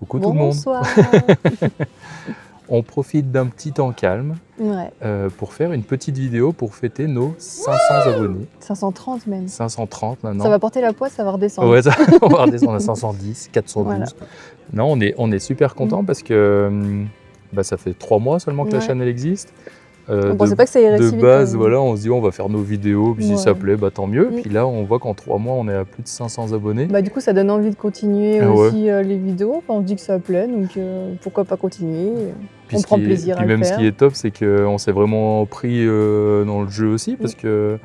Coucou tout le monde. Bonsoir. On profite d'un petit temps calme Ouais. pour faire une petite vidéo pour fêter nos 500 abonnés. 530 même. 530 maintenant. Ça va porter la poisse, ça va redescendre. Ouais, on va redescendre à 510, 412. Voilà. Non, on est super content parce que ça fait 3 mois seulement que la chaîne elle existe. On pensait pas que ça irait si De vite, base, voilà, on se dit on va faire nos vidéos, puis si ça Ouais. plaît, tant mieux. Puis là, on voit qu'en 3 mois, on est à plus de 500 abonnés. Du coup, ça donne envie de continuer Ah ouais. aussi les vidéos. Enfin, on se dit que ça plaît, donc pourquoi pas continuer. Puis On prend plaisir à le même faire. ce qui est top, c'est qu'on s'est vraiment pris dans le jeu aussi, parce que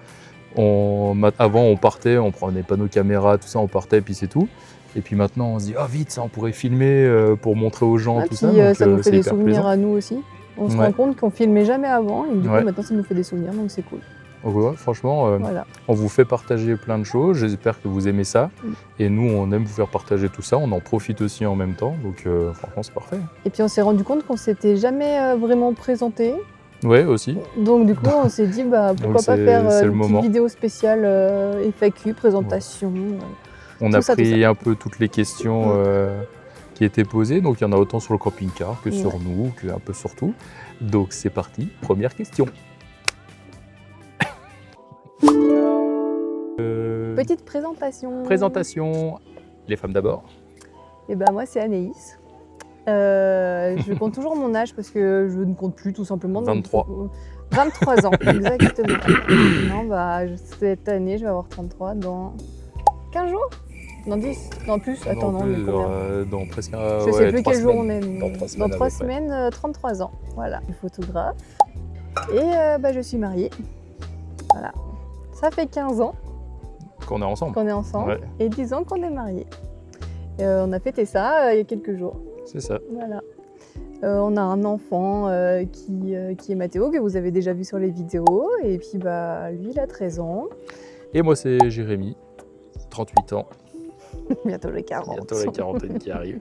avant on partait, on prenait pas nos caméras, tout ça, on partait, puis c'est tout. Et puis maintenant, on se dit ah vite, ça on pourrait filmer pour montrer aux gens, tout ça. Donc, ça nous fait c'est des hyper souvenirs plaisant. à nous aussi. On se Ouais. rend compte qu'on filmait jamais avant, et du coup Ouais. maintenant ça nous fait des souvenirs, donc c'est cool. Donc, ouais, franchement, Voilà. on vous fait partager plein de choses. J'espère que vous aimez ça. Et nous, on aime vous faire partager tout ça. On en profite aussi en même temps. Donc franchement, c'est parfait. Et puis on s'est rendu compte qu'on s'était jamais vraiment présenté. Ouais, aussi. Donc du coup, on s'est dit pourquoi pas c'est faire le une petite moment. vidéo spéciale FAQ, présentation. On Tout a ça, tout pris ça. un peu toutes les questions qui étaient posées. Donc il y en a autant sur le camping-car que sur Ouais. nous, qu'un peu sur tout. Donc c'est parti. Première question. Petite présentation. Présentation. Les femmes d'abord. Et moi c'est Anaïs. Je compte toujours mon âge parce que je ne compte plus tout simplement. donc 23. 23 ans, exactement. Non, cette année je vais avoir 33 dans 15 jours. Dans 10. Non plus, attends, non, on est combien dans presque Je sais plus 3 quel jour semaines. on est. Mais Dans 3 semaines. dans à 3 peu près. semaines, 33 ans. Voilà, je suis photographe. Et je suis mariée. Voilà. Ça fait 15 ans Qu'on est ensemble. qu'on est ensemble Ouais. et 10 ans qu'on est mariés. On a fêté ça il y a quelques jours. C'est ça. Voilà. On a un enfant qui est Mathéo, que vous avez déjà vu sur les vidéos. Et puis lui, il a 13 ans. Et moi, c'est Jérémy, 38 ans. Bientôt les 40. Bientôt la quarantaine qui arrive.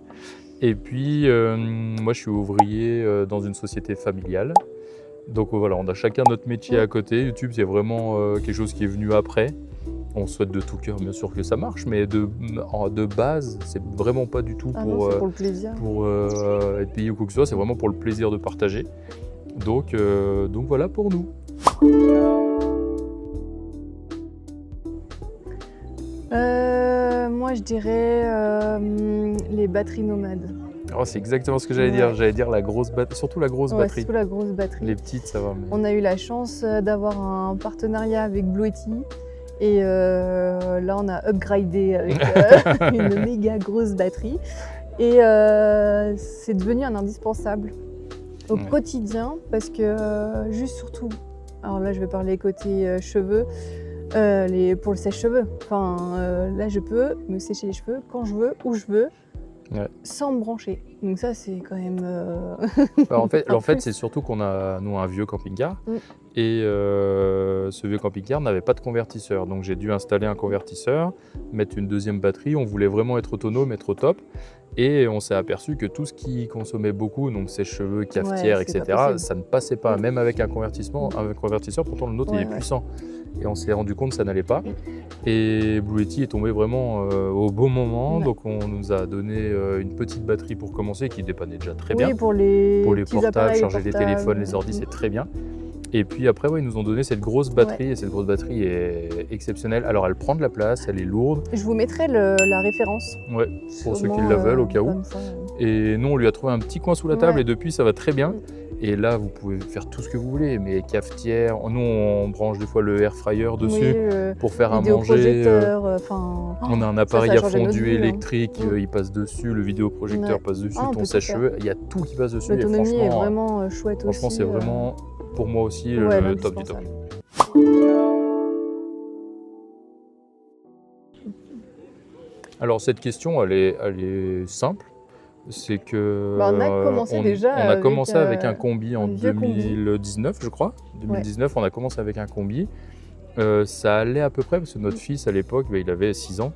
Et puis, moi, je suis ouvrier dans une société familiale. Donc voilà, on a chacun notre métier à côté. YouTube, c'est vraiment quelque chose qui est venu après. On souhaite de tout cœur, bien sûr, que ça marche, mais de base, c'est vraiment pas du tout Ah non, c'est pour le plaisir. pour être payé ou quoi que ce soit. C'est vraiment pour le plaisir de partager. Donc voilà pour nous. Moi, je dirais les batteries nomades. Oh, c'est exactement ce que j'allais dire. J'allais dire la grosse batterie, surtout la grosse Ouais, batterie. surtout la grosse batterie. Les petites, ça va. Mais... On a eu la chance d'avoir un partenariat avec Bluetooth. Et là, on a upgradé avec une méga grosse batterie. Et c'est devenu un indispensable au quotidien parce que juste surtout, alors là, je vais parler côté cheveux, pour le sèche-cheveux. Enfin, là, je peux me sécher les cheveux quand je veux, où je veux, sans me brancher. Donc ça, c'est quand même... en fait c'est surtout qu'on a, nous, un vieux camping-car. Et ce vieux camping-car n'avait pas de convertisseur. Donc j'ai dû installer un convertisseur, mettre une deuxième batterie. On voulait vraiment être autonome, être au top. Et on s'est aperçu que tout ce qui consommait beaucoup, donc sèche-cheveux, cafetière, etc., ça ne passait pas. Même avec un convertisseur, pourtant le nôtre il est puissant. Et on s'est rendu compte que ça n'allait pas. Et Blue Yeti est tombé vraiment au bon moment. Donc on nous a donné une petite batterie pour commencer qui dépannait déjà très bien. Pour les portables, charger les téléphones, les ordis, c'est très bien. Et puis après, ils nous ont donné cette grosse batterie. Et cette grosse batterie est exceptionnelle. Alors elle prend de la place, elle est lourde. Je vous mettrai la référence. Ouais, pour ceux qui la veulent au cas où. Et nous, on lui a trouvé un petit coin sous la table et depuis, ça va très bien. Et là, vous pouvez faire tout ce que vous voulez, mais cafetière, nous on branche des fois le air fryer dessus pour faire à manger. On a un appareil à fondu électrique, il passe dessus, le vidéoprojecteur passe dessus, ton sèche-cheveux, il y a tout qui passe dessus. L'autonomie est vraiment chouette aussi. Franchement, c'est vraiment pour moi aussi le top du top. Alors cette question, elle est simple. C'est que on a commencé déjà on a commencé avec un combi en 2019, je crois. 2019, on a commencé avec un combi. Ça allait à peu près parce que notre fils à l'époque, il avait 6 ans.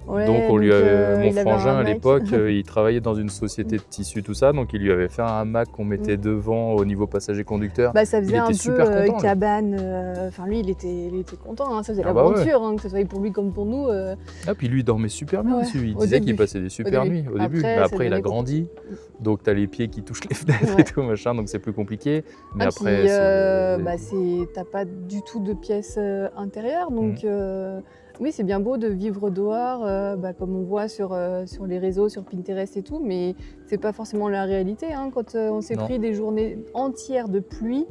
Ouais, Donc mon il avait frangin un à hamac. l'époque, il travaillait dans une société de tissus, tout ça, donc il lui avait fait un hamac qu'on mettait devant au niveau passager-conducteur. Bah, ça Il faisait était un super peu content, lui. cabane. Enfin, lui, il était content, hein, ça faisait Ah bah ouais. l'aventure, hein, que ce soit pour lui comme pour nous. Ah, puis lui, il dormait super bien Ouais, aussi. Il au disait qu'il début. passait des super nuits au début. Mais Après, ça après, il a devenait grandi, compliqué. donc tu as les pieds qui touchent les fenêtres Ouais. et tout, machin, donc c'est plus compliqué. Mais Ah, après, puis, c'est... t'as pas du tout de pièces intérieures, donc oui, c'est bien beau de vivre dehors, comme on voit sur les réseaux, sur Pinterest et tout, mais c'est pas forcément la réalité, hein. Quand on s'est Non. pris des journées entières de pluie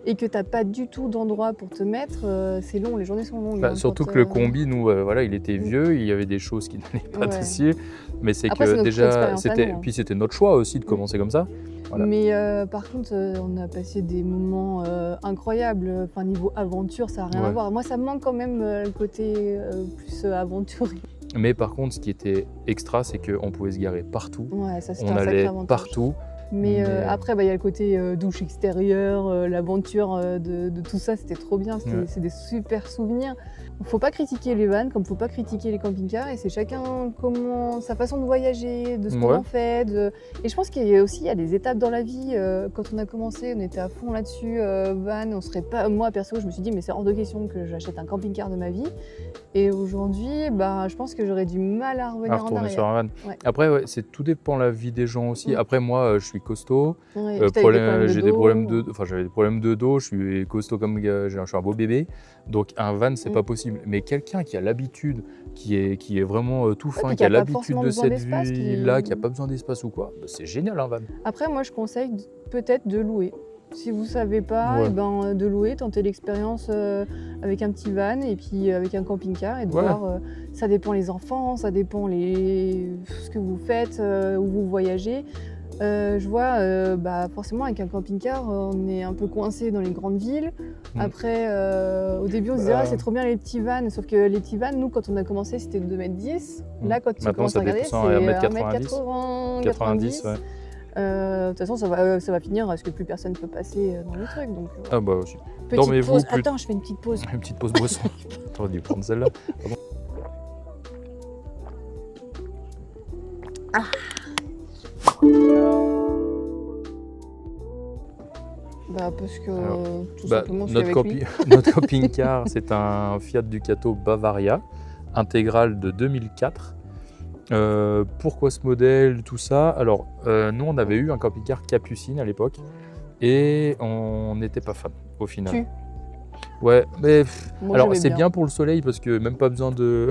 et que t'as pas du tout d'endroit pour te mettre, c'est long, les journées sont longues. Hein, surtout quand, que le combi, nous, voilà, il était vieux, il y avait des choses qui n'allaient pas Ouais. dessus, mais c'est Après, c'est que notre déjà, expérience à nous, hein. puis c'était notre choix aussi de commencer comme ça. Voilà. Mais par contre, on a passé des moments incroyables. Enfin, niveau aventure, ça n'a rien à Ouais. voir. Moi, ça me manque quand même le côté plus aventurier. Mais par contre, ce qui était extra, c'est qu'on pouvait se garer partout, Ouais, ça, c'était on un sacré allait avantage. partout. Mais Mais- après, il y a le côté douche extérieure, l'aventure de tout ça, c'était trop bien. Ouais. C'est des super souvenirs. Il ne faut pas critiquer les vannes comme il ne faut pas critiquer les camping-cars. Et c'est chacun sa façon de voyager, de ce qu'on Ouais. en fait. Et je pense qu'il y a aussi des étapes dans la vie. Quand on a commencé, on était à fond là-dessus. Van, on serait pas... Moi, perso, je me suis dit, mais c'est hors de question que j'achète un camping-car de ma vie. Et aujourd'hui, je pense que j'aurais du mal à revenir À en retourner sur arrière. un van. Ouais. Après, ouais, tout dépend de la vie des gens aussi. Après, moi, je suis costaud. Ouais, puis t'as eu des problèmes de J'ai des dos. problèmes j'avais des problèmes de dos. Je suis costaud je suis un beau bébé. Donc un van, c'est pas possible. Mais quelqu'un qui a l'habitude, qui est vraiment tout fin, puis qui a qui a pas l'habitude forcément de besoin cette d'espace, vie-là, qui a pas besoin d'espace ou quoi, c'est génial un van. Après, moi, je conseille peut-être de louer. Si vous savez pas, Ouais. de louer, tenter l'expérience avec un petit van et puis avec un camping-car et de Ouais. voir. Ça dépend les enfants, ça dépend ce que vous faites, où vous voyagez. Je vois, forcément, avec un camping-car, on est un peu coincé dans les grandes villes. Après, au début, on se disait, c'est trop bien les petits vans. Sauf que les petits vans, nous, quand on a commencé, c'était 2,10 m. Là, quand tu Maintenant, commences ça à regarder, descend c'est à 1,80 m, 90, ouais. De toute façon, ça va finir parce que plus personne ne peut passer dans le truc. Donc, Ah bah aussi. petite Dormez-vous pause. plus- Attends, je fais une petite pause. Une petite pause boisson. T'aurais dû prendre celle-là. Pardon. Parce que Alors, tout simplement, je suis notre, avec lui. notre camping-car, c'est un Fiat Ducato Bavaria intégral de 2004. Pourquoi ce modèle, tout ça? Alors, nous, on avait eu un camping-car Capucine à l'époque et on n'était pas fan au final. Ouais, mais Moi, alors j'aimais c'est bien pour le soleil parce que même pas besoin de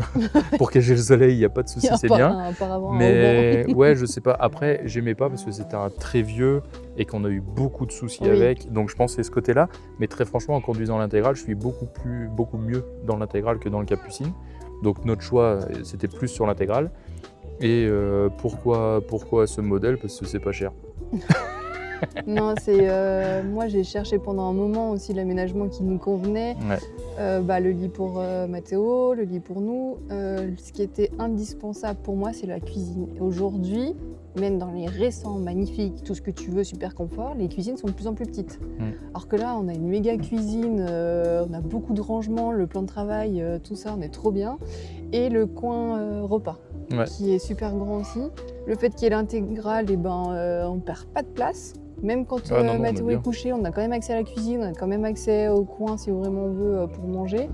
pour cacher le soleil, il n'y a pas de souci, c'est bien. Apparemment, Mais ouais, je sais pas. Après, j'aimais pas parce que c'était un très vieux et qu'on a eu beaucoup de soucis Oui. avec. Donc je pense que c'est ce côté-là. Mais très franchement, en conduisant l'intégrale, je suis beaucoup mieux dans l'intégrale que dans le Capucine. Donc notre choix, c'était plus sur l'intégrale. Et pourquoi ce modèle? Parce que c'est pas cher. Non, moi, j'ai cherché pendant un moment aussi l'aménagement qui nous convenait. Ouais. Le lit pour Mathéo, le lit pour nous. Ce qui était indispensable pour moi, c'est la cuisine. Et aujourd'hui, même dans les récents, magnifiques, tout ce que tu veux, super confort, les cuisines sont de plus en plus petites. Alors que là, on a une méga cuisine, on a beaucoup de rangements, le plan de travail, tout ça, on est trop bien. Et le coin repas, qui est super grand aussi. Le fait qu'il y ait l'intégrale, on perd pas de place. Même quand Mathéo est couché, on a quand même accès à la cuisine, on a quand même accès au coin si vraiment on veut pour manger.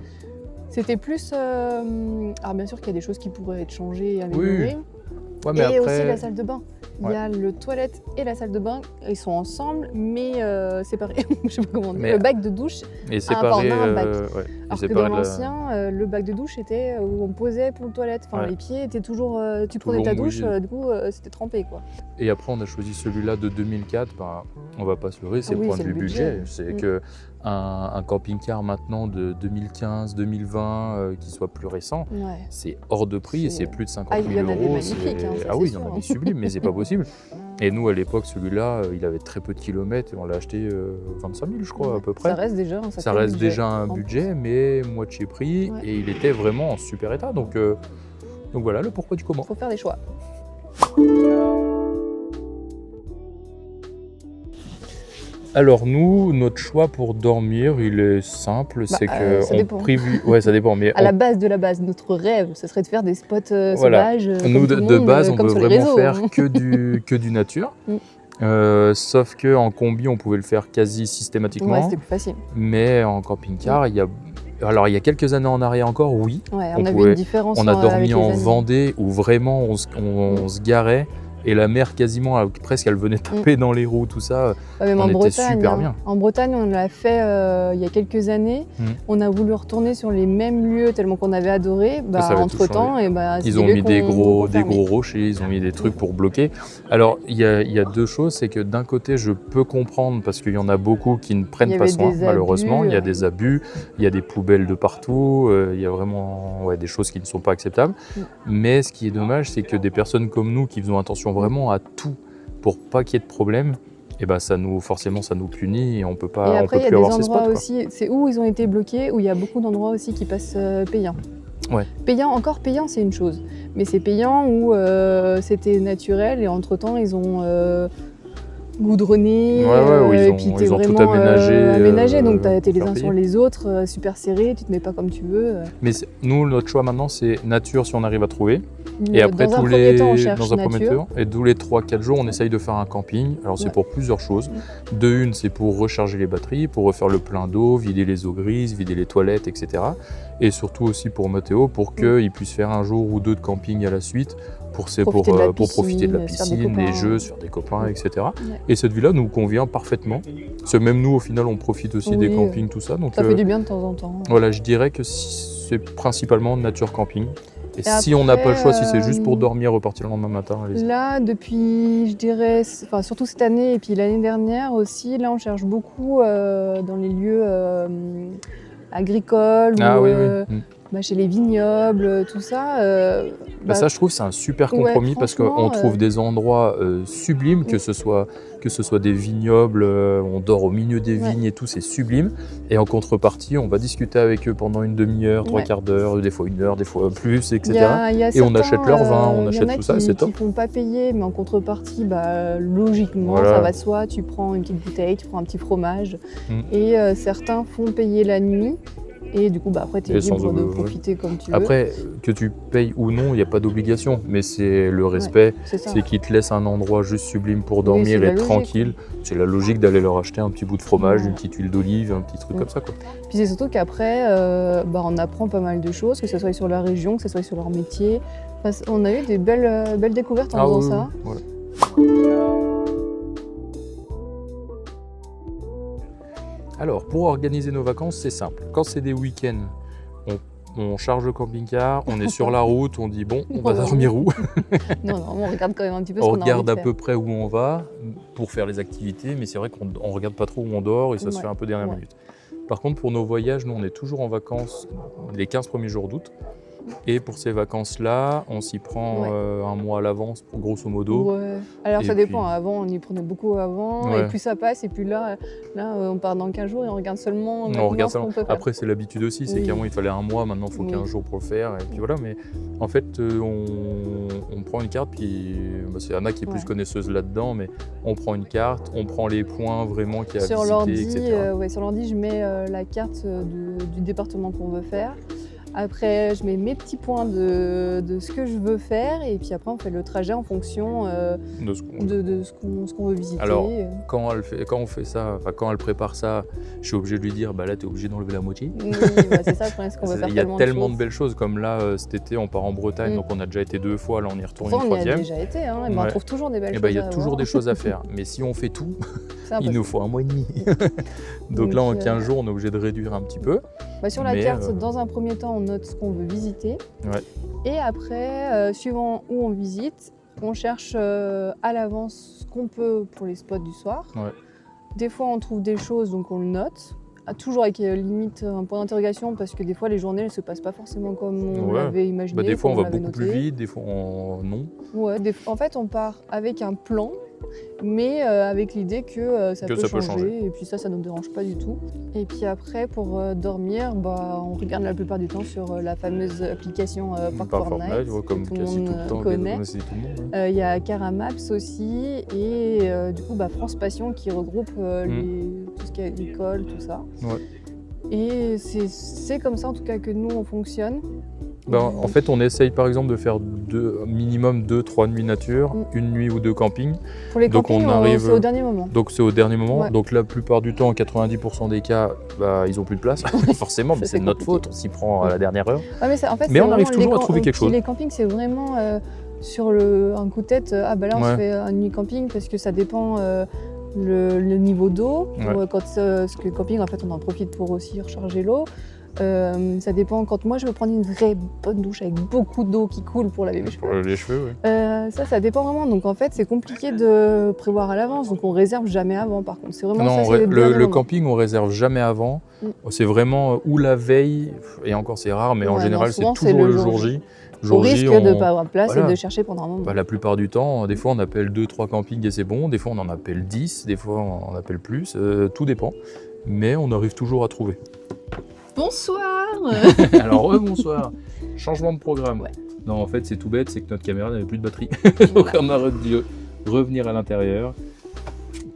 C'était plus... Alors bien sûr qu'il y a des choses qui pourraient être changées et améliorées. Ouais, mais et après... aussi la salle de bain. Il y a le toilette et la salle de bain, ils sont ensemble, mais séparés. Je sais pas comment dire. Le bac de douche. Et séparé, on a un bac. Ouais, alors que dans l'ancien, le bac de douche était où on posait pour le toilette. Enfin, les pieds étaient toujours... tu prenais ta douche, du coup, c'était trempé, quoi. Et après, on a choisi celui-là de 2004. On va pas se leurrer, c'est le point de vue budget. C'est que un camping-car maintenant de 2015-2020 qui soit plus récent, c'est hors de prix et c'est plus de 50 000 €. Il y en a des magnifiques, ah oui, il y en a des sublimes, mais c'est pas possible. Et nous, à l'époque, celui-là, il avait très peu de kilomètres et on l'a acheté 25 000, je crois, à peu près. Ça reste déjà un budget, mais moitié prix. Et il était vraiment en super état. Donc voilà le pourquoi du comment. Il faut faire des choix. Alors nous, notre choix pour dormir, il est simple, c'est que ça dépend. Ouais, ça dépend, mais À la base de la base, notre rêve, ce serait de faire des spots voilà. sauvages. Nous, Comme tout le de monde, base, on comme veut sur les vraiment réseaux, faire hein. que du nature. Sauf qu'en combi, on pouvait le faire quasi systématiquement. Ouais, c'était plus facile. Mais en camping-car, il y a quelques années en arrière encore, oui. Ouais, on avait une différence. On a avec dormi les en années. Vendée où vraiment on se garait et la mer quasiment, presque, elle venait taper dans les roues, tout ça. Ouais, même on en était Bretagne, super bien. En Bretagne, on l'a fait il y a quelques années. On a voulu retourner sur les mêmes lieux tellement qu'on avait adoré. Ça avait tout Entre-temps, changé. c'est Ils ont lieux mis des gros fermés. rochers, ils ont mis des trucs pour bloquer. Alors, il y a deux choses, c'est que d'un côté, je peux comprendre parce qu'il y en a beaucoup qui ne prennent pas soin, malheureusement. Il y a des abus, il y a des poubelles de partout, il y a vraiment des choses qui ne sont pas acceptables. Mais ce qui est dommage, c'est que des personnes comme nous qui faisons attention vraiment à tout pour pas qu'il y ait de problème, et ben forcément ça nous punit et on peut pas, et après, on peut plus avoir ces spots. il y a des endroits aussi, c'est où ils ont été bloqués, où il y a beaucoup d'endroits aussi qui passent payants. Ouais. Payant, c'est une chose, mais c'est payant où c'était naturel et entre-temps ils ont goudronné, et puis ils ont vraiment tout aménagé, donc t'es les faire uns sur payer. les autres, super serrés, tu te mets pas comme tu veux. Mais nous, notre choix maintenant, c'est nature si on arrive à trouver. Et après, dans un premier temps, on cherche dans un premier nature. temps, et tous les 3-4 jours, on essaye de faire un camping. Alors, c'est pour plusieurs choses. De une, c'est pour recharger les batteries, pour refaire le plein d'eau, vider les eaux grises, vider les toilettes, etc. Et surtout aussi pour Mathéo, pour qu'il puisse faire un jour ou deux de camping à la suite, pour profiter de la piscine, des jeux, se faire des copains, etc. Ouais. Et cette vie-là nous convient parfaitement. Parce que même nous, au final, on profite aussi des campings, tout ça. Donc, ça fait du bien de temps en temps. Voilà, je dirais que c'est principalement nature camping. Et si après, on n'a pas le choix, si c'est juste pour dormir, repartir le lendemain matin, allez-y. Là, depuis, je dirais, surtout cette année et puis l'année dernière aussi, là on cherche beaucoup dans les lieux agricoles, chez les vignobles, tout ça. Ça, je trouve, c'est un super compromis parce qu'on trouve des endroits sublimes, que ce soit des vignobles, on dort au milieu des vignes et tout, c'est sublime. Et en contrepartie, on va discuter avec eux pendant une demi-heure, 3/4 d'heure, des fois 1 heure, des fois plus, etc. Et on achète leur vin, on achète tout ça, c'est top. Il y en a qui ne font pas payer, mais en contrepartie, logiquement, ça va de soi. Tu prends une petite bouteille, tu prends un petit fromage. Et certains font payer la nuit. Et du coup, après, tu es libre de profiter comme tu veux. Après, que tu payes ou non, il n'y a pas d'obligation, mais c'est le respect, c'est qu'ils te laissent un endroit juste sublime pour dormir et être tranquille. C'est la logique d'aller leur acheter un petit bout de fromage, une petite huile d'olive, un petit truc comme ça, quoi. Puis c'est surtout qu'après, on apprend pas mal de choses, que ce soit sur la région, que ce soit sur leur métier. Enfin, on a eu des belles découvertes en faisant ça. Voilà. Alors, pour organiser nos vacances, c'est simple. Quand c'est des week-ends, on charge le camping-car, on est sur la route, on dit bon, on va dormir où? Non, on regarde quand même un petit peu ce qu'on a envie de faire. On regarde à faire. peu près où on va pour faire les activités, mais c'est vrai qu'on ne regarde pas trop où on dort et ça se fait un peu dernière minute. Par contre, pour nos voyages, nous, on est toujours en vacances les 15 premiers jours d'août. Et pour ces vacances-là, on s'y prend un mois à l'avance, grosso modo. Ouais. Alors ça dépend, avant on y prenait beaucoup avant, et plus ça passe, et puis là on part dans 15 jours et on regarde seulement ce qu'on peut faire. Après c'est l'habitude aussi, c'est qu'avant il fallait un mois, maintenant il faut 15 jours pour le faire, et puis voilà. Mais en fait on prend une carte, puis c'est Anna qui est plus connaisseuse là-dedans, mais on prend une carte, on prend les points vraiment qu'il y a à visiter, etc. Sur l'ordi je mets la carte du département qu'on veut faire. Après, je mets mes petits points de ce que je veux faire, et puis après on fait le trajet en fonction de ce qu'on veut visiter. Alors, quand on fait ça, quand elle prépare ça, je suis obligé de lui dire, là, tu es obligé d'enlever la moitié. Oui, c'est ça, ce qu'on veut faire. Il y a tellement de belles choses, comme là, cet été, on part en Bretagne, donc on a déjà été 2 fois, là on y retourne une 3e. On y a déjà été, mais on trouve toujours des belles choses. Il y a toujours des choses à faire, mais si on fait tout, il nous faut 1 mois et demi. Donc là, en 15 jours, on est obligé de réduire un petit peu. Sur la carte, dans un premier temps, on note ce qu'on veut visiter. Et après, suivant où on visite, on cherche à l'avance ce qu'on peut pour les spots du soir. Des fois, on trouve des choses, donc on le note. Toujours avec limite un point d'interrogation, parce que des fois les journées ne se passent pas forcément comme on l'avait imaginé. Des fois on va beaucoup plus vite, des fois non. En fait on part avec un plan mais avec l'idée que ça peut ça changer. Et puis ça ne nous dérange pas du tout. Et puis après, pour dormir, on regarde la plupart du temps sur la fameuse application Park Fortnite, comme que tout le quasi tout le monde temps, connaît. Ouais. Il y a Caramaps aussi, et du coup France Passion qui regroupe tout ce qui est école, tout ça. Ouais. Et c'est comme ça en tout cas que nous on fonctionne. En fait, on essaye par exemple de faire minimum 2-3 nuits nature, une nuit ou 2 camping. Pour les campings, c'est au dernier moment. Donc c'est au dernier moment. Ouais. Donc la plupart du temps, en 90% des cas, ils n'ont plus de place. Forcément, mais c'est de notre faute, on s'y prend à la dernière heure. Ouais, en fait, mais on arrive toujours à trouver quelque chose. Les campings, c'est vraiment sur un coup de tête, là on se fait une nuit camping parce que ça dépend le niveau d'eau. Parce que le camping, en fait, on en profite pour aussi recharger l'eau. Ça dépend. Quand moi je veux prendre une vraie bonne douche avec beaucoup d'eau qui coule pour laver mes cheveux. Pour les cheveux, oui. Ça dépend vraiment. Donc en fait, c'est compliqué de prévoir à l'avance. Donc on réserve jamais avant. Par contre, c'est vraiment le camping, on réserve jamais avant. C'est vraiment ou la veille, et encore c'est rare, mais en général c'est toujours le jour J. Au risque de ne pas avoir de place et de chercher pendant un moment. La plupart du temps, des fois on appelle 2-3 campings et c'est bon. Des fois on en appelle 10, des fois on en appelle plus. Tout dépend. Mais on arrive toujours à trouver. Bonsoir. Alors bonsoir. Changement de programme. Ouais. Non, en fait c'est tout bête, c'est que notre caméra n'avait plus de batterie. Donc on a dû revenir à l'intérieur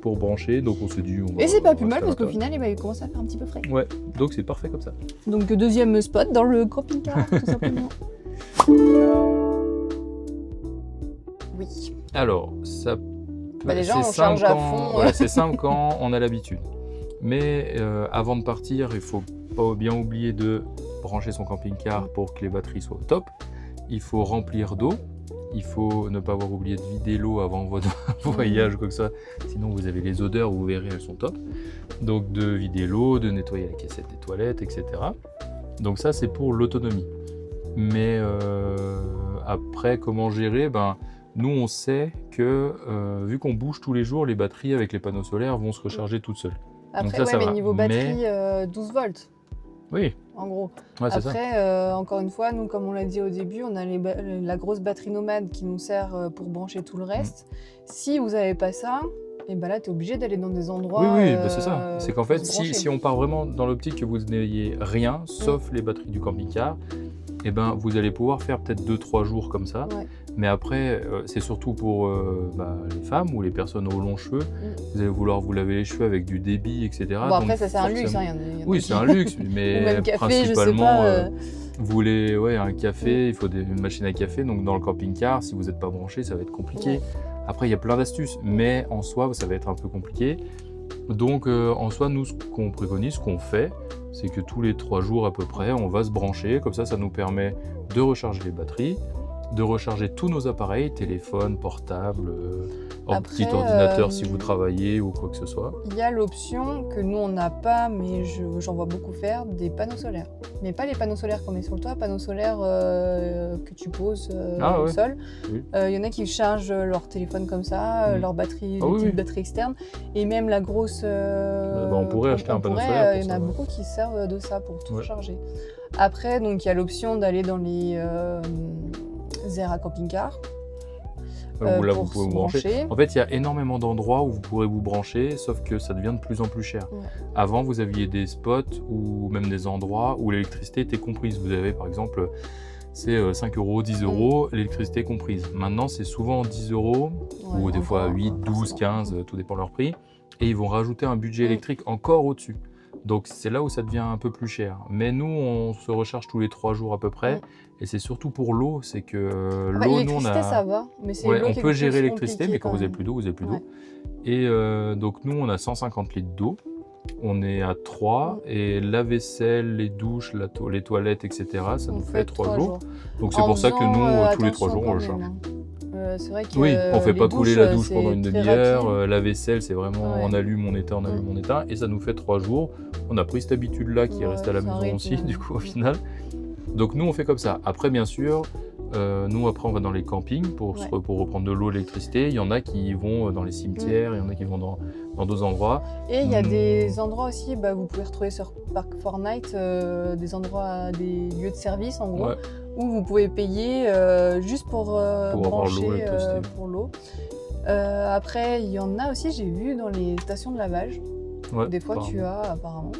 pour brancher. Donc on s'est dit. Et c'est pas plus mal parce qu'au final il commence à faire un petit peu frais. Ouais, donc c'est parfait comme ça. Donc deuxième spot dans le camping-car tout simplement. Oui. Alors ça. Déjà on charge à fond. Voilà, c'est simple quand on a l'habitude. Mais avant de partir, il faut pas bien oublier de brancher son camping-car pour que les batteries soient au top. Il faut remplir d'eau. Il faut ne pas avoir oublié de vider l'eau avant votre voyage, comme ça. Sinon, vous avez les odeurs, vous verrez, elles sont top. Donc, de vider l'eau, de nettoyer la cassette des toilettes, etc. Donc ça, c'est pour l'autonomie. Mais après, comment gérer ? Nous, on sait que, vu qu'on bouge tous les jours, les batteries avec les panneaux solaires vont se recharger toutes seules. Après, ça va. Niveau batterie, 12 volts. Oui. En gros. Ouais, après, encore une fois, nous, comme on l'a dit au début, on a la grosse batterie nomade qui nous sert pour brancher tout le reste. Si vous n'avez pas ça, et là, tu es obligé d'aller dans des endroits. Oui, c'est ça. C'est qu'en fait, si on part vraiment dans l'optique que vous n'ayez rien, sauf les batteries du camping-car, vous allez pouvoir faire peut-être 2-3 jours comme ça. Ouais. Mais après, c'est surtout pour les femmes ou les personnes aux longs cheveux. Vous allez vouloir vous laver les cheveux avec du débit, etc. Bon, après, ça, c'est un luxe. Hein, oui, c'est un luxe. Mais ou même café, principalement, je sais pas, vous voulez un café, il faut une machine à café. Donc, dans le camping-car, si vous n'êtes pas branché, ça va être compliqué. Ouais. Après, il y a plein d'astuces. Mais en soi, ça va être un peu compliqué. Donc, en soi, nous, ce qu'on préconise, ce qu'on fait, c'est que tous les 3 jours à peu près, on va se brancher. Comme ça nous permet de recharger les batteries, de recharger tous nos appareils, téléphone, portable, petit ordinateur si vous travaillez ou quoi que ce soit. Il y a l'option que nous on n'a pas, mais j'en vois beaucoup faire, des panneaux solaires. Mais pas les panneaux solaires qu'on met sur le toit, panneaux solaires que tu poses au sol. Il y en a qui chargent leur téléphone comme ça, leur batterie, petite batterie externe, et même la grosse... on pourrait acheter un panneau solaire. Il y en a beaucoup qui servent de ça pour tout recharger. Après, donc il y a l'option d'aller dans les aires à camping-car. Là, vous pouvez vous brancher. En fait, il y a énormément d'endroits où vous pourrez vous brancher, sauf que ça devient de plus en plus cher. Ouais. Avant, vous aviez des spots ou même des endroits où l'électricité était comprise. Vous avez par exemple, c'est 5 €, 10 €, l'électricité comprise. Maintenant, c'est souvent 10 € ou des fois 8, 12, 15, tout dépend de leur prix. Et ils vont rajouter un budget électrique encore au-dessus. Donc c'est là où ça devient un peu plus cher. Mais nous, on se recharge tous les 3 jours à peu près. Et c'est surtout pour l'eau, c'est que l'eau, nous on a... ça va, mais c'est on peut gérer l'électricité, mais quand vous n'avez plus d'eau, vous n'avez plus d'eau. Et donc nous, on a 150 litres d'eau. On est à 3 et la vaisselle, les douches, les toilettes, etc. Ça nous fait 3 jours. Donc c'est pour ça que nous, tous les 3 jours, on le charge. C'est vrai que on ne fait pas couler la douche pendant une demi-heure. La vaisselle, c'est vraiment on allume, on éteint, on allume, on éteint. Et ça nous fait 3 jours. On a pris cette habitude-là qui est restée à la maison aussi, du coup, au final. Donc nous, on fait comme ça. Après, bien sûr, nous, après, on va dans les campings pour reprendre de l'eau, l'électricité. Il y en a qui vont dans les cimetières, il y en a qui vont dans d'autres endroits. Et il y a des endroits aussi, vous pouvez retrouver sur Park Fortnite, des endroits, des lieux de service, en gros, où vous pouvez payer juste pour brancher pour l'eau. Après, il y en a aussi, j'ai vu dans les stations de lavage. Ouais, Des fois, tu apparemment. as apparemment.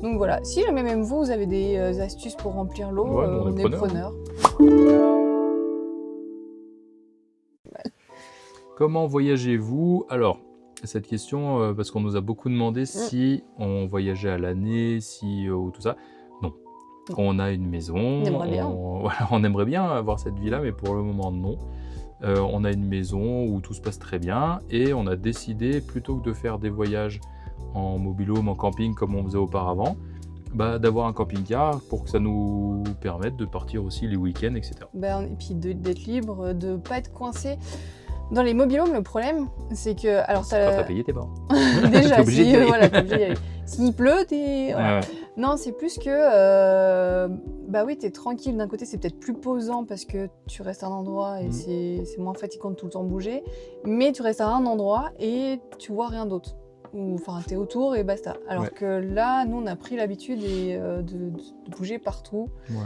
Donc voilà, si jamais même vous avez des astuces pour remplir l'eau, Ouais, nous, on est preneurs. Comment voyagez-vous? Alors, cette question, parce qu'on nous a beaucoup demandé si on voyageait à l'année, si ou tout ça. Non. Non. On a une maison, On aimerait bien. voilà, on aimerait bien avoir cette vie-là, mais pour le moment, non. On a une maison où tout se passe très bien et on a décidé, plutôt que de faire des voyages en mobil-home, en camping comme on faisait auparavant, bah, d'avoir un camping-car pour que ça nous permette de partir aussi les week-ends, etc. Et puis d'être libre, de ne pas être coincé. Dans les mobil-homes, le problème, c'est que... Alors, C'est quand t'as payé tes parents. Déjà, T'es obligé d'y aller. voilà, t'es obligé d'y aller. S'il pleut, t'es... Voilà. Ouais. Non, c'est plus que... bah oui, t'es tranquille. D'un côté, c'est peut-être plus posant parce que tu restes à un endroit et c'est moins fatigant de tout le temps bouger. Mais tu restes à un endroit et tu vois rien d'autre. Enfin, t'es autour et basta. Alors que là, nous, on a pris l'habitude de bouger partout. Ouais.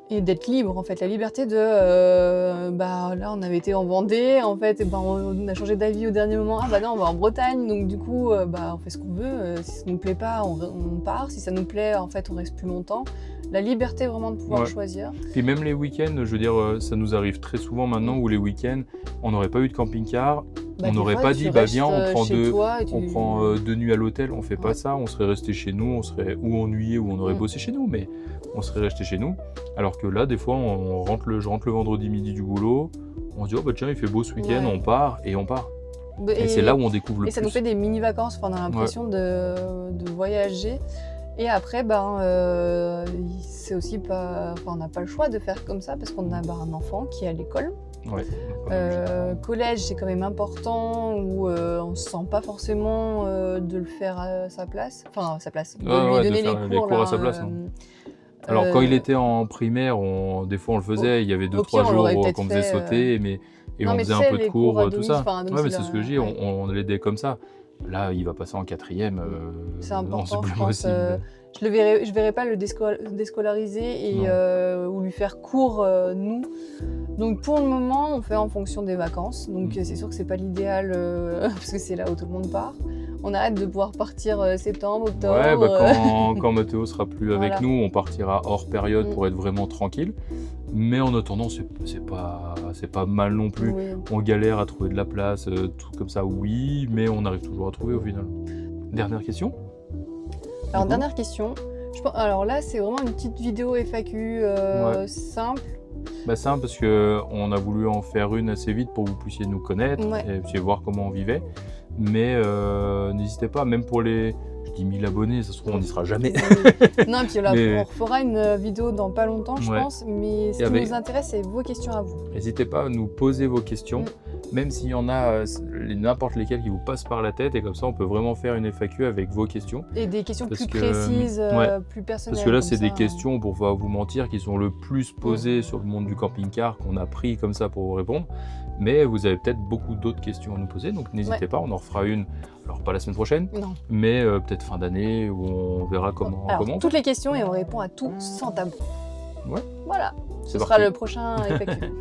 Et d'être libre, en fait. La liberté de... là, on avait été en Vendée, en fait, et on a changé d'avis au dernier moment. Ah bah non, on va en Bretagne, donc du coup, on fait ce qu'on veut. Si ça nous plaît pas, on part. Si ça nous plaît, en fait, on reste plus longtemps. La liberté vraiment de pouvoir choisir. Puis même les week-ends, je veux dire, ça nous arrive très souvent maintenant où les week-ends, on n'aurait pas eu de camping-car, on n'aurait pas dit, bah viens, on prend deux nuits à l'hôtel, on fait pas ça, on serait resté chez nous, on serait ou ennuyé ou on aurait bossé chez nous, mais on serait resté chez nous. Alors que là, des fois, je rentre le vendredi midi du boulot, on se dit, oh bah tiens, il fait beau ce week-end, on part, et on part. Et c'est là où on découvre le plus. Et ça nous fait des mini-vacances, on a l'impression de voyager. Et après, c'est aussi pas... Enfin, on n'a pas le choix de faire comme ça parce qu'on a un enfant qui est à l'école. Ouais. Collège, c'est quand même important où on se sent pas forcément de le faire à sa place. Enfin, à sa place. De lui donner les cours à sa place. Alors, quand il était en primaire, des fois on le faisait, il y avait 2-3 jours qu'on faisait sauter, on faisait un peu de cours, tout ça. Ouais, mais c'est ce que je dis, on l'aidait comme ça. Là, il va passer en 4e. C'est important, plus je pense. possible. Je verrais pas le déscolariser ou lui faire cours, nous. Donc pour le moment, on fait en fonction des vacances. Donc c'est sûr que c'est pas l'idéal parce que c'est là où tout le monde part. On a hâte de pouvoir partir septembre, octobre. Ouais, quand Mathéo sera plus avec nous, on partira hors période pour être vraiment tranquille. Mais en attendant, c'est pas mal non plus. Oui. On galère à trouver de la place, tout comme ça, oui, mais on arrive toujours à trouver au final. Dernière question. Alors, dernière question. Alors là, c'est vraiment une petite vidéo FAQ simple. Simple parce qu'on a voulu en faire une assez vite pour que vous puissiez nous connaître et puissiez voir comment on vivait. Mais n'hésitez pas, même pour les 10 000 abonnés, ça se trouve, on n'y sera jamais. Non, puis là, on refera une vidéo dans pas longtemps, je pense. Mais ce qui nous intéresse, c'est vos questions à vous. N'hésitez pas à nous poser vos questions, même s'il y en a n'importe lesquelles qui vous passent par la tête. Et comme ça, on peut vraiment faire une FAQ avec vos questions. Et des questions plus précises, plus personnelles. Parce que là, c'est des questions, pour pas vous mentir, qui sont le plus posées sur le monde du camping-car, qu'on a pris comme ça pour vous répondre. Mais vous avez peut-être beaucoup d'autres questions à nous poser, donc n'hésitez pas, on en refera une. Alors pas la semaine prochaine, mais peut-être fin d'année où on verra comment. Toutes les questions et on répond à tout sans tabou. Ouais. Voilà, ce sera le prochain FAQ.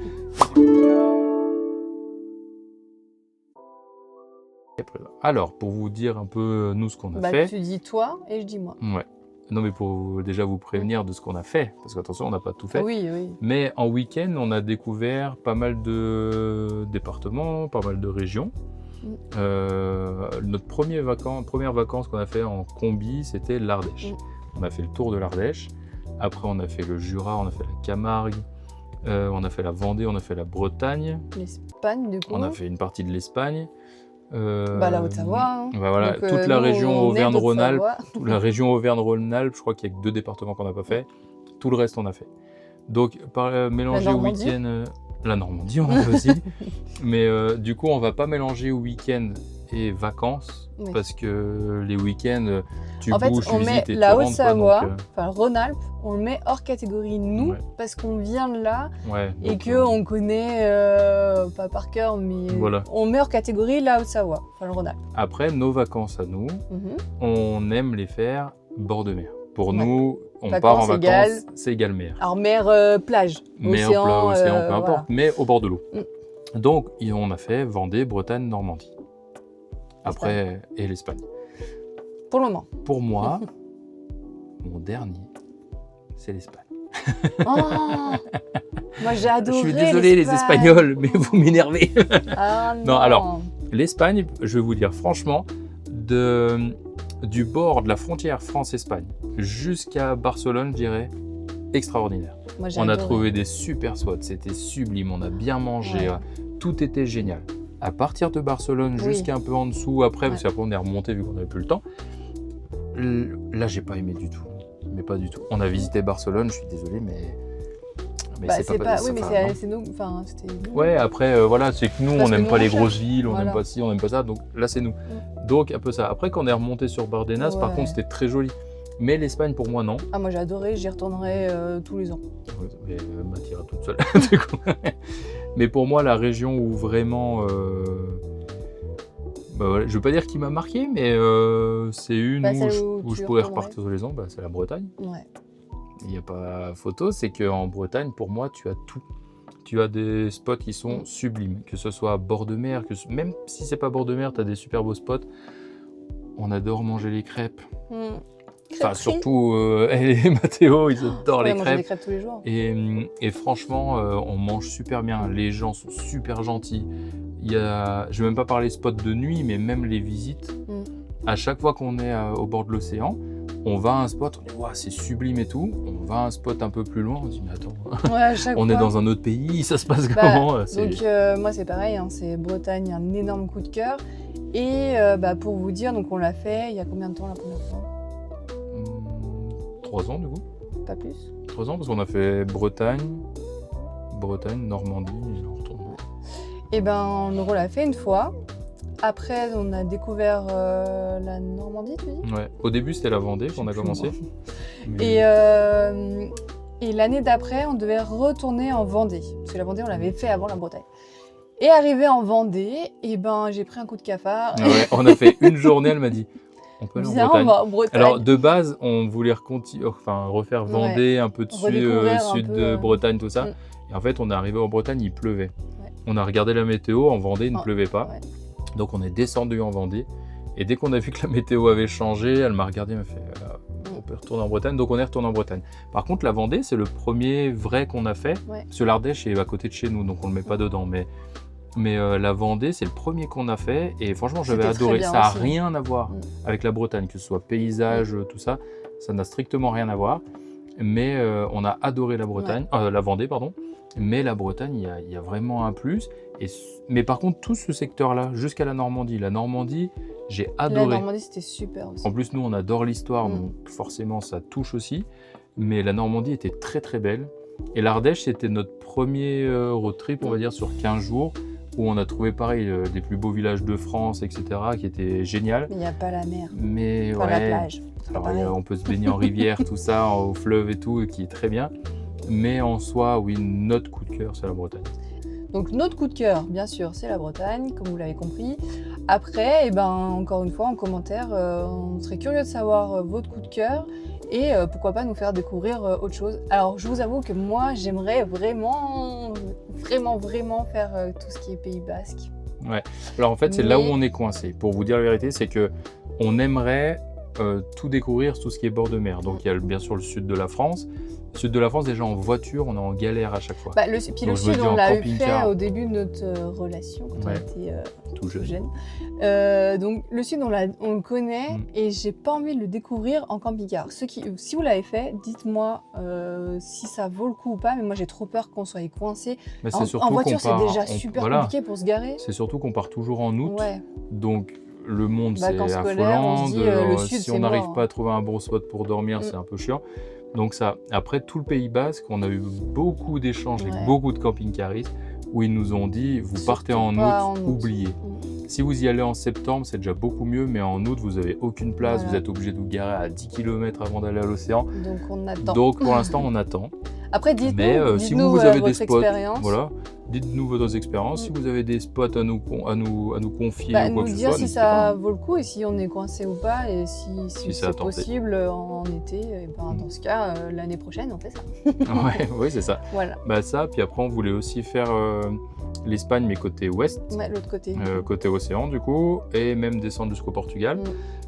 Alors, pour vous dire un peu nous ce qu'on a fait. Tu dis toi et je dis moi. Ouais. Non, mais pour déjà vous prévenir de ce qu'on a fait, parce qu'attention, on n'a pas tout fait. Oui. Mais en week-end, on a découvert pas mal de départements, pas mal de régions. Notre première vacances qu'on a fait en combi, c'était l'Ardèche. On a fait le tour de l'Ardèche. Après, on a fait le Jura, on a fait la Camargue, on a fait la Vendée, on a fait la Bretagne. L'Espagne, du coup. On a fait une partie de l'Espagne. La Haute-Savoie. Voilà, donc, toute la région Auvergne-Rhône-Alpes. La région Auvergne-Rhône-Alpes, je crois qu'il n'y a que 2 départements qu'on n'a pas fait. Tout le reste, on a fait. Donc, mélanger au week-end... La Normandie, on a fait aussi. Mais du coup, on ne va pas mélanger week-end et vacances, parce que les week-ends, tu bouges, tu visites et tu rentres pas. La Haute-Savoie, enfin Rhône-Alpes, on le met hors catégorie nous, parce qu'on vient de là et qu'on connaît, pas par cœur, mais on met hors catégorie la Haute-Savoie, enfin le Rhône-Alpes. Après, nos vacances à nous, on aime les faire bord de mer. Pour nous, on part en vacances, c'est égal mer. Alors mer, plage, mer, océan, peu importe, mais au bord de l'eau. Donc, on a fait Vendée, Bretagne, Normandie. Après, et l'Espagne. Pour le moment. Pour moi, mon dernier, c'est l'Espagne. Oh, moi j'ai adoré. Je suis désolé les Espagnols, mais vous m'énervez. Ah non. Non, alors, l'Espagne, je vais vous dire franchement, du bord de la frontière France-Espagne jusqu'à Barcelone, je dirais, extraordinaire. Moi, j'ai On a adoré. trouvé des super spots, c'était sublime, on a bien mangé, Ouais. tout était génial. À partir de Barcelone Oui. jusqu'à un peu en dessous, après, parce Ouais. qu'après on est remonté vu qu'on n'avait plus le temps, là j'ai pas aimé du tout, mais pas du tout. On a visité Barcelone, je suis désolé, mais Bah, c'est pas. ça- Oui, mais enfin, non. c'est nous. Enfin, c'était nous. Ouais, après, voilà, c'est que nous, Parce on que n'aime nous, pas on les cherche. grosses villes, on Voilà. n'aime pas ci, on n'aime pas ça, donc là, c'est nous. Donc, un peu ça. Après, quand on est remonté sur Bardenas, par Ouais. contre, c'était très joli. Mais l'Espagne, pour moi, non. Ah, moi j'ai adoré, j'y retournerai tous les ans. Mais m'attira toute seule. du coup. Mais pour moi, la région où vraiment... bah, voilà, je ne veux pas dire qu'il m'a marqué, mais c'est une Bah, où, celle je, où où tu je pourrais retournerais. repartir tous les ans, bah, c'est la Bretagne. Ouais. Il n'y a pas photo, c'est qu'en Bretagne, pour moi, tu as tout. Tu as des spots qui sont sublimes, que ce soit à bord de mer, même si c'est pas bord de mer, tu as des super beaux spots. On adore manger les crêpes. Enfin, Crêperie. surtout, elle et Mathéo, ils adorent Ouais, les manger des crêpes. crêpes tous les jours. Et franchement, on mange super bien. Les gens sont super gentils. Je ne vais même pas parler spot de nuit, mais même les visites. À chaque fois qu'on est au bord de l'océan, on va à un spot, on dit wow, c'est sublime et tout. On va à un spot un peu plus loin, on se dit mais attends, Ouais, à chaque on fois. est dans un autre pays, ça se passe Bah, comment Donc moi c'est pareil, hein, c'est Bretagne, un énorme coup de cœur. Et pour vous dire, donc on l'a fait il y a combien de temps la première fois? 3 ans du coup. Pas plus. 3 ans parce qu'on a fait Bretagne, Normandie, et on retourne. Et on l'a fait une fois. Après on a découvert la Normandie, tu dis? Ouais. Au début c'était la Vendée qu'on a plus, commencé. moi. Mais- Et l'année d'après, on devait retourner en Vendée. Parce que la Vendée, on l'avait fait avant la Bretagne. Et arrivé en Vendée, j'ai pris un coup de cafard. Ouais, on a fait une journée, elle m'a dit on peut aller en Viens, on Bretagne. va en Bretagne. Alors de base, on voulait refaire Vendée, un peu dessus, Redécouvrir un sud peu, de Bretagne, tout ça. Mm. Et en fait, on est arrivé en Bretagne, il pleuvait. Ouais. On a regardé la météo, en Vendée, il ne Oh, pleuvait pas. ouais. Donc on est descendu en Vendée. Et dès qu'on a vu que la météo avait changé, elle m'a regardé, elle m'a fait on peut retourner en Bretagne. Donc on est retourné en Bretagne. Par contre, la Vendée, c'est le premier vrai qu'on a fait. Ouais. Parce que l'Ardèche est à côté de chez nous, donc on ne le met pas dedans. Mais la Vendée, c'est le premier qu'on a fait. Et franchement, j'avais C'était très adoré. bien Ça n'a aussi. rien à voir avec la Bretagne, que ce soit paysage, tout ça. Ça n'a strictement rien à voir. Mais on a adoré la Bretagne, la Vendée, pardon. Mais la Bretagne, il y a vraiment un plus. Mais par contre, tout ce secteur-là, jusqu'à la Normandie. La Normandie, j'ai adoré. La Normandie, c'était super aussi. En plus, nous, on adore l'histoire, donc forcément, ça touche aussi. Mais la Normandie était très, très belle. Et l'Ardèche, c'était notre premier road trip, on va dire, sur 15 jours, où on a trouvé, pareil, des plus beaux villages de France, etc., qui étaient génial. Mais il n'y a pas la mer, Mais pas la plage. C'est pas alors, pareil. on peut se baigner en rivière, tout ça, au fleuve et tout, qui est très bien. Mais en soi, oui, notre coup de cœur, c'est la Bretagne. Donc notre coup de cœur, bien sûr, c'est la Bretagne, comme vous l'avez compris. Après, encore une fois, en commentaire, on serait curieux de savoir votre coup de cœur et pourquoi pas nous faire découvrir autre chose. Alors, je vous avoue que moi, j'aimerais vraiment faire tout ce qui est Pays Basque. Ouais. Alors en fait, c'est là où Mais- on est coincé. Pour vous dire la vérité, c'est que on aimerait tout découvrir, tout ce qui est bord de mer. Donc il y a bien sûr le sud de la France. Le sud de la France, déjà en voiture, on est en galère à chaque fois. Puis le Donc, je me sud, dis on en l'a eu camping-car. fait au début de notre relation, quand on Ouais. était Tout jeune. jeune. Donc le sud, on le connaît et j'ai pas envie de le découvrir en camping-car. Si vous l'avez fait, dites-moi si ça vaut le coup ou pas. Mais moi, j'ai trop peur qu'on soit coincé. Mais c'est En surtout voiture, qu'on part- c'est déjà on- super voilà. compliqué pour se garer. C'est surtout qu'on part toujours en août. Ouais. Donc le monde, c'est Vacances scolaires, on affolant. se dit, le sud, Si c'est on n'arrive mort. pas à trouver un bon spot pour dormir, c'est un peu chiant. Donc ça, après tout le Pays Basque, on a eu beaucoup d'échanges Ouais. avec beaucoup de camping-caristes où ils nous ont dit, vous Surtout partez en pas août, en août. oubliez. Si vous y allez en septembre, c'est déjà beaucoup mieux, mais en août, vous n'avez aucune place, Voilà. vous êtes obligé de vous garer à 10 km avant d'aller à l'océan. Donc on attend. Donc pour l'instant, on attend. Après, dites-nous, Mais si vous avez des votre spots, expérience. voilà, dites-nous vos expériences. Si vous avez des spots à nous confier ou Nous quoi que ce dire soit, si n'hésitez ça pas. vaut le coup et si on est coincé ou pas et si c'est à c'est tenter. possible en été. Et dans ce cas, l'année prochaine, on fait ça. Ouais, oui, c'est ça. Voilà. Bah ça, puis après on voulait aussi faire l'Espagne, mais côté ouest, Ouais, l'autre côté. côté océan du coup, et même descendre jusqu'au Portugal.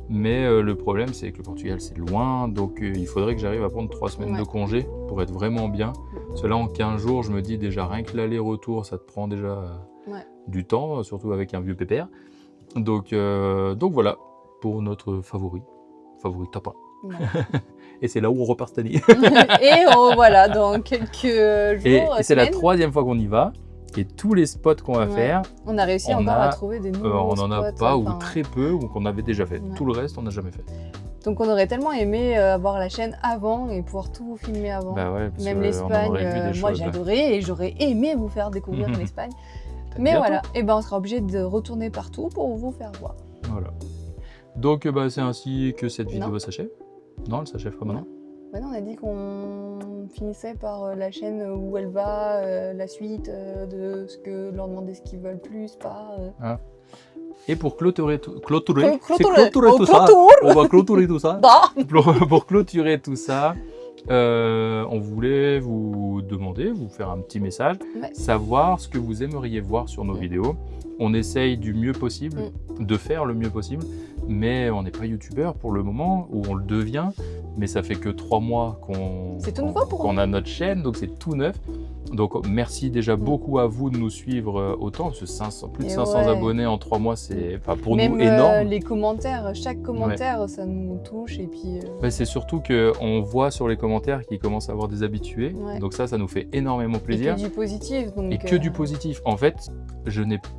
Mais le problème, c'est que le Portugal, c'est loin, donc il faudrait que j'arrive à prendre 3 semaines de congé pour être vraiment bien. Parce que là, en 15 jours, je me dis déjà, rien que l'aller-retour, ça te prend déjà du temps, surtout avec un vieux pépère. Donc voilà, pour notre favori top 1. Voilà. Et c'est là où on repart cette année. Et voilà, dans quelques jours. Et c'est la 3e fois qu'on y va. Et tous les spots qu'on va faire, on a réussi encore à trouver des nouveaux spots. On n'en a pas, ou très peu, ou qu'on avait déjà fait. Tout le reste, on n'a jamais fait. Donc on aurait tellement aimé avoir la chaîne avant et pouvoir tout filmer avant. Bah ouais, parce même l'Espagne, moi j'ai adoré et j'aurais aimé vous faire découvrir l'Espagne. Mais voilà, et ben on sera obligé de retourner partout pour vous faire voir. Voilà. Donc c'est ainsi que cette vidéo s'achève. Non, elle s'achève pas maintenant. Bah non, on a dit qu'on finissait par la chaîne où elle va, la suite de ce que leur demander ce qu'ils veulent plus, pas. Et pour clôturer tout ça, on va clôturer tout ça. Pour clôturer tout ça, on voulait vous demander, vous faire un petit message, savoir ce que vous aimeriez voir sur nos vidéos. On essaye du mieux possible, de faire le mieux possible, mais on n'est pas youtubeur pour le moment, ou on le devient, mais ça fait que 3 mois qu'on a notre chaîne, donc c'est tout neuf. Donc merci déjà beaucoup à vous de nous suivre autant, parce que plus de 500 abonnés en 3 mois, c'est pour nous énorme. Les commentaires, chaque commentaire, ça nous touche. Et puis. C'est surtout qu'on voit sur les commentaires qu'ils commencent à avoir des habitués, donc ça nous fait énormément plaisir. Et que du positif. Donc, et que du positif. En fait,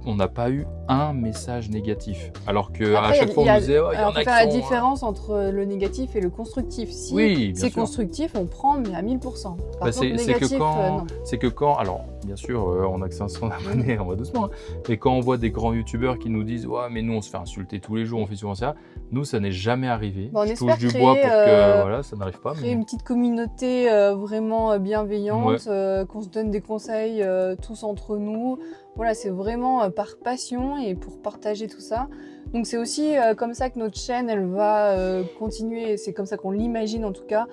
on n'a pas eu un message négatif. Alors qu'à chaque fois, on nous disait, il y en a qui sont... faire la différence entre le négatif et le constructif. Si c'est constructif, on prend mais à 1000%. Par contre, négatif, non. C'est que quand, alors bien sûr, on a que 500 abonnés, on va doucement, hein, mais quand on voit des grands youtubeurs qui nous disent ouais, mais nous on se fait insulter tous les jours, on fait souvent ça, nous ça n'est jamais arrivé. On je touche du bois pour que voilà, ça n'arrive pas. Créer une petite communauté vraiment bienveillante, qu'on se donne des conseils tous entre nous. Voilà, c'est vraiment par passion et pour partager tout ça. Donc c'est aussi comme ça que notre chaîne elle va continuer, c'est comme ça qu'on l'imagine en tout cas.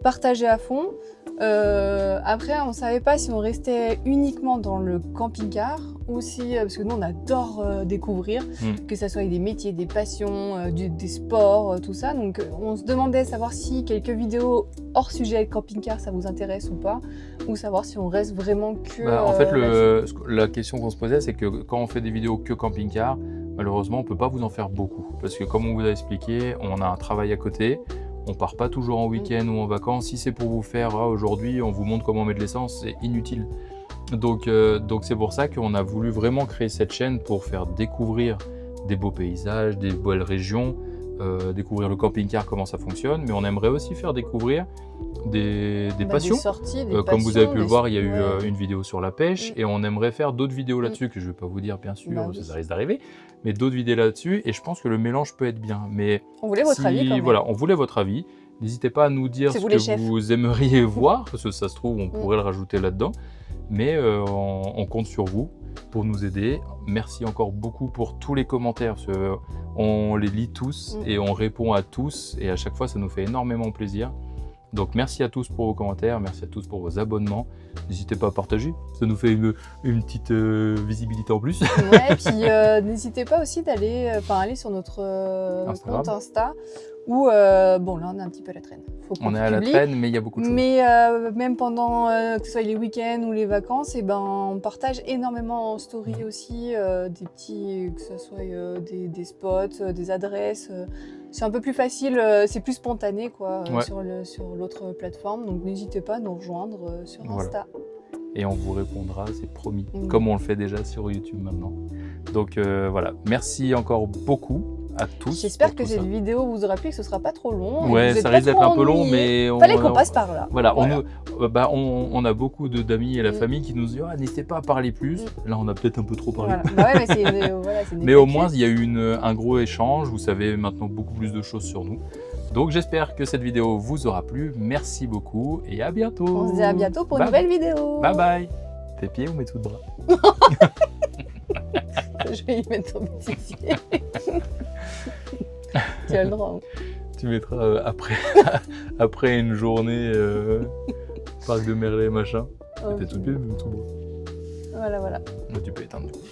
Partager à fond. Après, on ne savait pas si on restait uniquement dans le camping-car ou si, parce que nous on adore découvrir, que ce soit des métiers, des passions, des sports, tout ça. Donc on se demandait savoir si quelques vidéos hors sujet camping-car ça vous intéresse ou pas, ou savoir si on reste vraiment que... en fait, la question qu'on se posait, c'est que quand on fait des vidéos que camping-car, malheureusement on ne peut pas vous en faire beaucoup. Parce que comme on vous a expliqué, on a un travail à côté. On part pas toujours en week-end ou en vacances. Si c'est pour vous faire aujourd'hui, on vous montre comment mettre l'essence, c'est inutile. Donc c'est pour ça qu'on a voulu vraiment créer cette chaîne pour faire découvrir des beaux paysages, des belles régions, découvrir le camping-car, comment ça fonctionne. Mais on aimerait aussi faire découvrir des passions. Des sorties, des comme passions, vous avez pu le voir, il y a eu une vidéo sur la pêche et on aimerait faire d'autres vidéos là-dessus que je ne vais pas vous dire bien sûr, ça risque d'arriver, mais d'autres vidéos là-dessus et je pense que le mélange peut être bien. Mais on voulait votre avis quand même. Voilà, on voulait votre avis. N'hésitez pas à nous dire ce que vous aimeriez voir, parce que ça se trouve, on pourrait le rajouter là-dedans. Mais on compte sur vous pour nous aider. Merci encore beaucoup pour tous les commentaires. Parce que on les lit tous et on répond à tous. Et à chaque fois, ça nous fait énormément plaisir. Donc merci à tous pour vos commentaires, merci à tous pour vos abonnements. N'hésitez pas à partager, ça nous fait une petite visibilité en plus. Ouais, puis n'hésitez pas aussi d'aller aller sur notre compte Insta où, bon là on est un petit peu à la traîne. On est à la traîne, mais il y a beaucoup de choses. Mais même pendant que ce soit les week-ends ou les vacances, on partage énormément en story aussi des petits, que ce soit des spots, des adresses. C'est un peu plus facile, c'est plus spontané quoi, sur l'autre plateforme. Donc n'hésitez pas à nous rejoindre sur Insta. Et on vous répondra, c'est promis, comme on le fait déjà sur YouTube maintenant. Donc voilà, merci encore beaucoup à tous. J'espère que cette vidéo vous aura plu, que ce sera pas trop long. Ouais, ça risque d'être un peu long, mais fallait qu'on passe par là. Voilà. On a beaucoup d'amis et la famille qui nous disent n'hésitez pas à parler plus. Là, on a peut-être un peu trop parlé. Mais au moins, il y a eu un gros échange. Vous savez maintenant beaucoup plus de choses sur nous. Donc, j'espère que cette vidéo vous aura plu. Merci beaucoup et à bientôt. On se dit à bientôt pour une nouvelle vidéo. Bye bye. Tes pieds ou mes dessous de bras? Je vais y mettre ton petit pied. Tu as le droit. Tu mettras après une journée parc de Merlet machin. Tes tout pieds ou mes dessous de bras? Voilà, voilà. Mais tu peux éteindre du coup.